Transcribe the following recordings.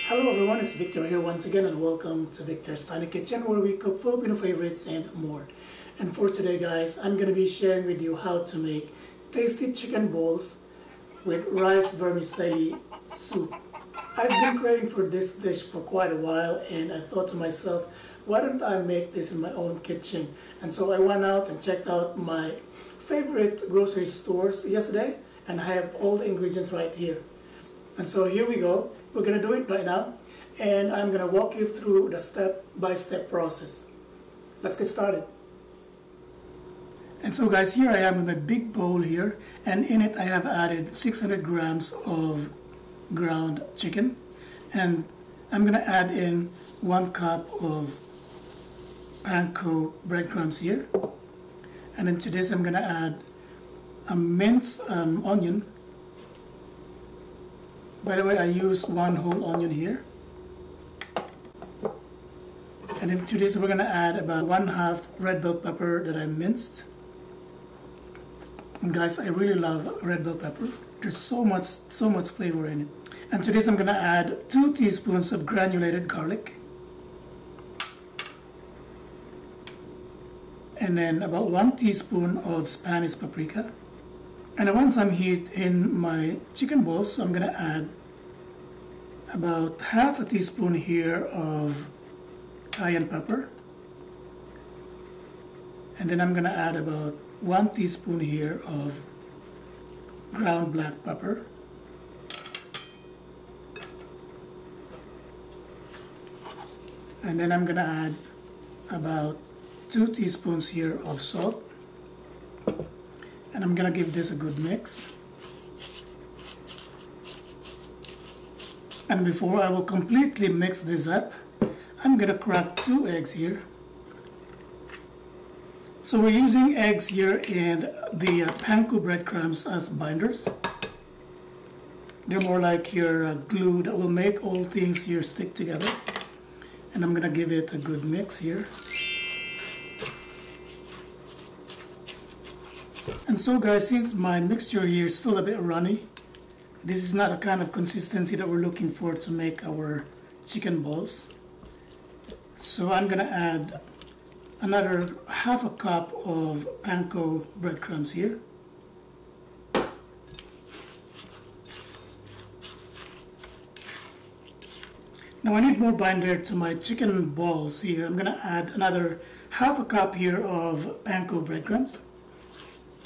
Hello everyone, it's Victor here once again and welcome to Victor's Tiny Kitchen where we cook Filipino favorites and more. And for today guys, I'm going to be sharing with you how to make tasty chicken balls with rice vermicelli soup. I've been craving for this dish for quite a while and I thought to myself, why don't I make this in my own kitchen? And so I went out and checked out my favorite grocery stores yesterday and I have all the ingredients right here. And so here we go. We're going to do it right now and I'm going to walk you through the step-by-step process. Let's get started. And so guys, here I am with my big bowl here, and in it I have added 600 grams of ground chicken, and I'm going to add in 1 cup of panko breadcrumbs here, and then to this I'm going to add a minced onion. By the way, I used 1 whole onion here. And then to this we're going to add about 1/2 red bell pepper that I minced. And guys, I really love red bell pepper. There's so much flavor in it. And to this I'm going to add 2 teaspoons of granulated garlic. And then about 1 teaspoon of Spanish paprika. And once I'm heat in my chicken balls, I'm going to add about 1/2 teaspoon here of cayenne pepper. And then I'm going to add about 1 teaspoon here of ground black pepper. And then I'm going to add about 2 teaspoons here of salt. And I'm going to give this a good mix. And before I will completely mix this up, I'm going to crack 2 eggs here. So we're using eggs here and the panko breadcrumbs as binders. They're more like your glue that will make all things here stick together. And I'm going to give it a good mix here. And so guys, since my mixture here is still a bit runny, this is not a kind of consistency that we're looking for to make our chicken balls. So I'm going to add another 1/2 cup of panko breadcrumbs here. Now I need more binder to my chicken balls here. I'm going to add another 1/2 cup here of panko breadcrumbs.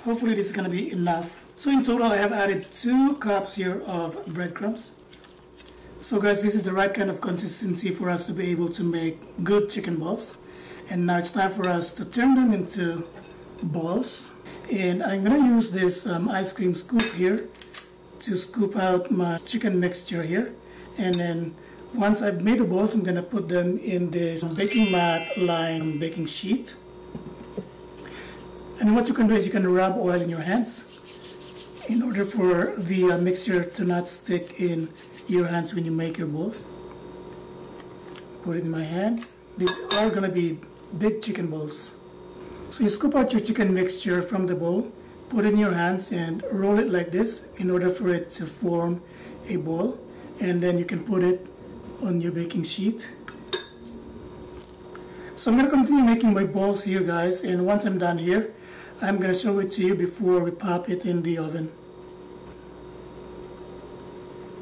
Hopefully this is going to be enough. So in total I have added 2 cups here of breadcrumbs. So guys, this is the right kind of consistency for us to be able to make good chicken balls. And now it's time for us to turn them into balls. And I'm going to use this ice cream scoop here to scoop out my chicken mixture here. And then once I've made the balls, I'm going to put them in this baking mat lined baking sheet. And what you can do is you can rub oil in your hands in order for the mixture to not stick in your hands when you make your balls. Put it in my hand. These are going to be big chicken balls. So you scoop out your chicken mixture from the bowl, put it in your hands and roll it like this in order for it to form a ball. And then you can put it on your baking sheet. So I'm going to continue making my balls here guys, and once I'm done here, I'm going to show it to you before we pop it in the oven.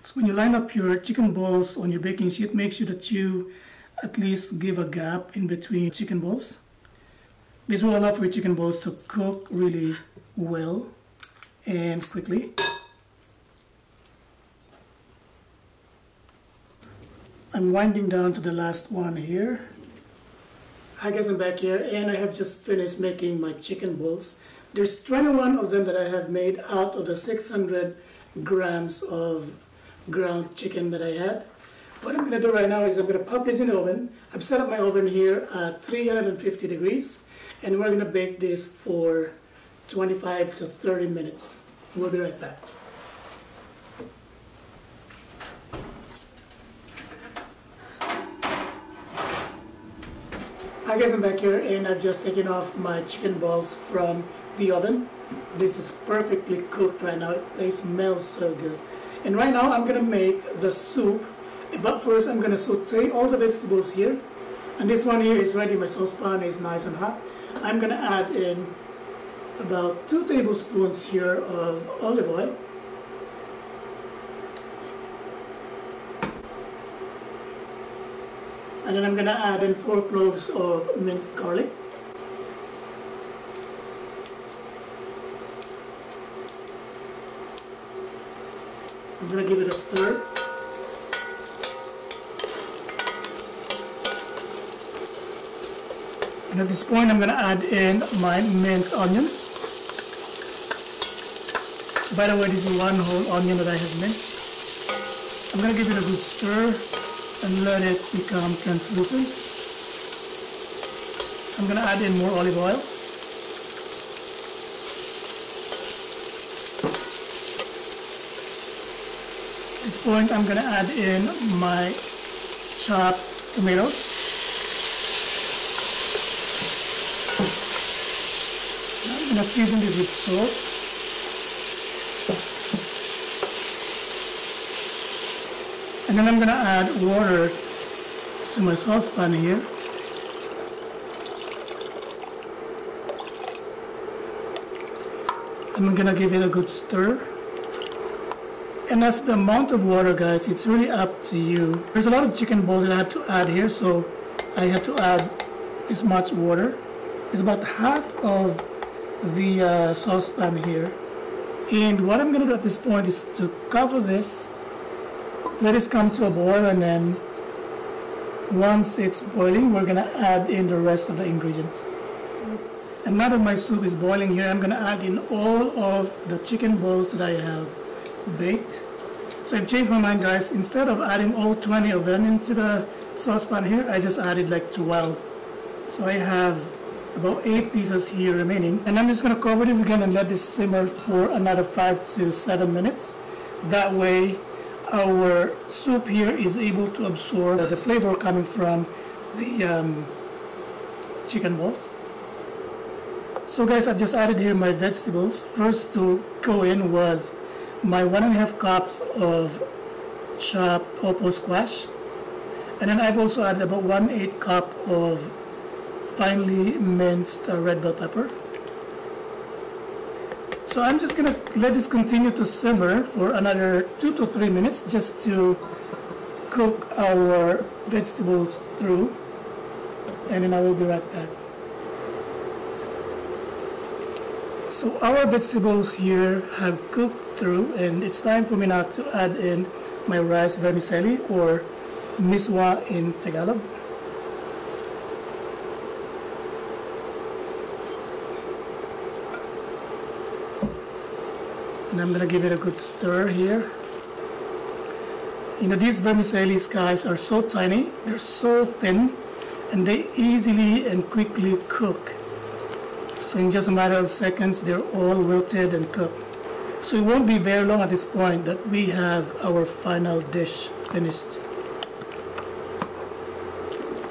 So when you line up your chicken balls on your baking sheet, make sure that you at least give a gap in between chicken balls. This will allow for your chicken balls to cook really well and quickly. I'm winding down to the last one here. Hi guys, I'm back here and I have just finished making my chicken balls. There's 21 of them that I have made out of the 600 grams of ground chicken that I had. What I'm going to do right now is I'm going to pop this in the oven. I've set up my oven here at 350 degrees and we're going to bake this for 25 to 30 minutes. We'll be right back. I guess I'm back here and I've just taken off my chicken balls from the oven. This is perfectly cooked right now. They smell so good. And right now I'm gonna make the soup But first I'm gonna saute all the vegetables here. And this one here is ready, my saucepan is nice and hot. I'm gonna add in about 2 tablespoons here of olive oil. And then I'm gonna add in 4 cloves of minced garlic. I'm gonna give it a stir. And at this point, I'm going to add in my minced onion. By the way, this is 1 whole onion that I have minced. I'm going to give it a good stir and let it become translucent. I'm going to add in more olive oil. At this point, I'm going to add in my chopped tomatoes. I'm going to season this with salt. And then I'm going to add water to my saucepan here. I'm going to give it a good stir. And as the amount of water, guys, it's really up to you. There's a lot of chicken balls that I have to add here, so I had to add this much water. It's about half of the saucepan here. And what I'm going to do at this point is to cover this, let it come to a boil, and then once it's boiling, we're going to add in the rest of the ingredients. And now that my soup is boiling here, I'm going to add in all of the chicken balls that I have baked. So I've changed my mind, guys. Instead of adding all 20 of them into the saucepan here, I just added like 12. So I have about 8 pieces here remaining, and I'm just going to cover this again and let this simmer for another 5 to 7 minutes. That way our soup here is able to absorb the flavor coming from the chicken balls. So guys, I've just added here my vegetables. First to go in was my 1.5 cups of chopped opo squash, and then I've also added about 1/8 cup of finely minced red bell pepper. So I'm just gonna let this continue to simmer for another 2 to 3 minutes just to cook our vegetables through, and then I will be right back. So our vegetables here have cooked through, and it's time for me now to add in my rice vermicelli, or miswa in Tagalog. And I'm gonna give it a good stir here. You know, these vermicellis, guys, are so tiny, they're so thin, and they easily and quickly cook. So in just a matter of seconds, they're all wilted and cooked. So it won't be very long at this point that we have our final dish finished.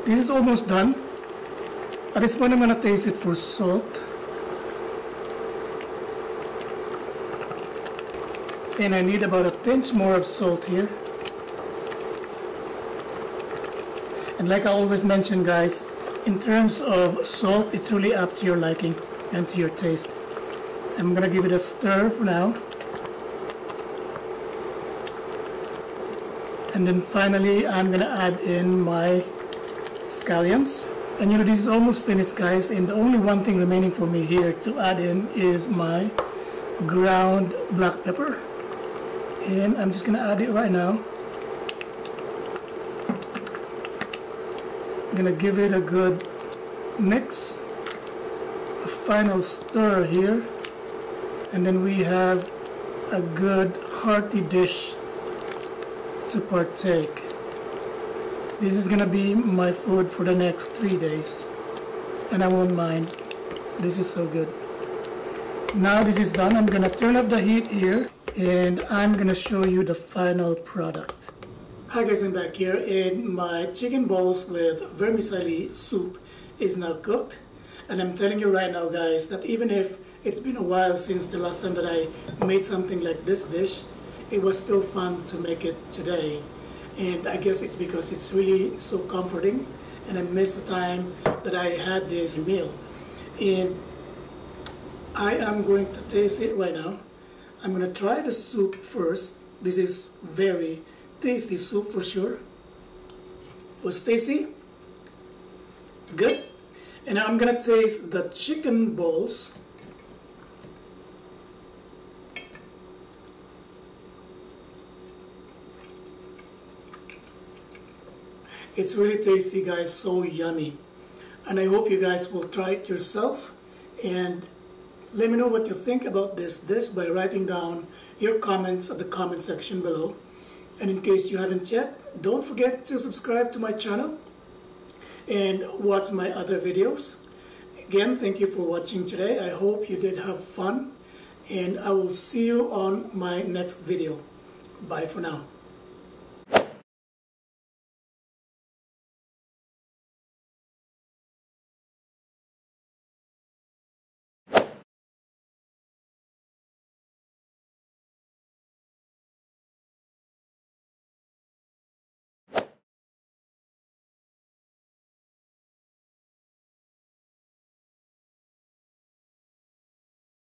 This is almost done. At this point, I'm gonna taste it for salt. And I need about a pinch more of salt here. And like I always mention, guys, in terms of salt, it's really up to your liking and to your taste. I'm gonna give it a stir for now. And then finally, I'm gonna add in my scallions. And you know, this is almost finished, guys, and the only one thing remaining for me here to add in is my ground black pepper. And I'm just gonna add it right now. I'm gonna give it a good mix, a final stir here, and then we have a good hearty dish to partake. This is gonna be my food for the next 3 days, and I won't mind. This is so good. Now this is done, I'm gonna turn up the heat here, and I'm gonna show you the final product. Hi guys, I'm back here, and my chicken balls with vermicelli soup is now cooked. And I'm telling you right now, guys, that even if it's been a while since the last time that I made something like this dish, it was still fun to make it today. and I guess it's because it's really so comforting, and I miss the time that I had this meal. And I am going to taste it right now. I'm going to try the soup first. This is very tasty soup for sure. It was tasty, good. And now I'm going to taste the chicken balls. It's really tasty, guys, so yummy. And I hope you guys will try it yourself. And let me know what you think about this dish by writing down your comments at the comment section below. And in case you haven't yet, don't forget to subscribe to my channel and watch my other videos. Again, thank you for watching today. I hope you did have fun, and I will see you on my next video. Bye for now.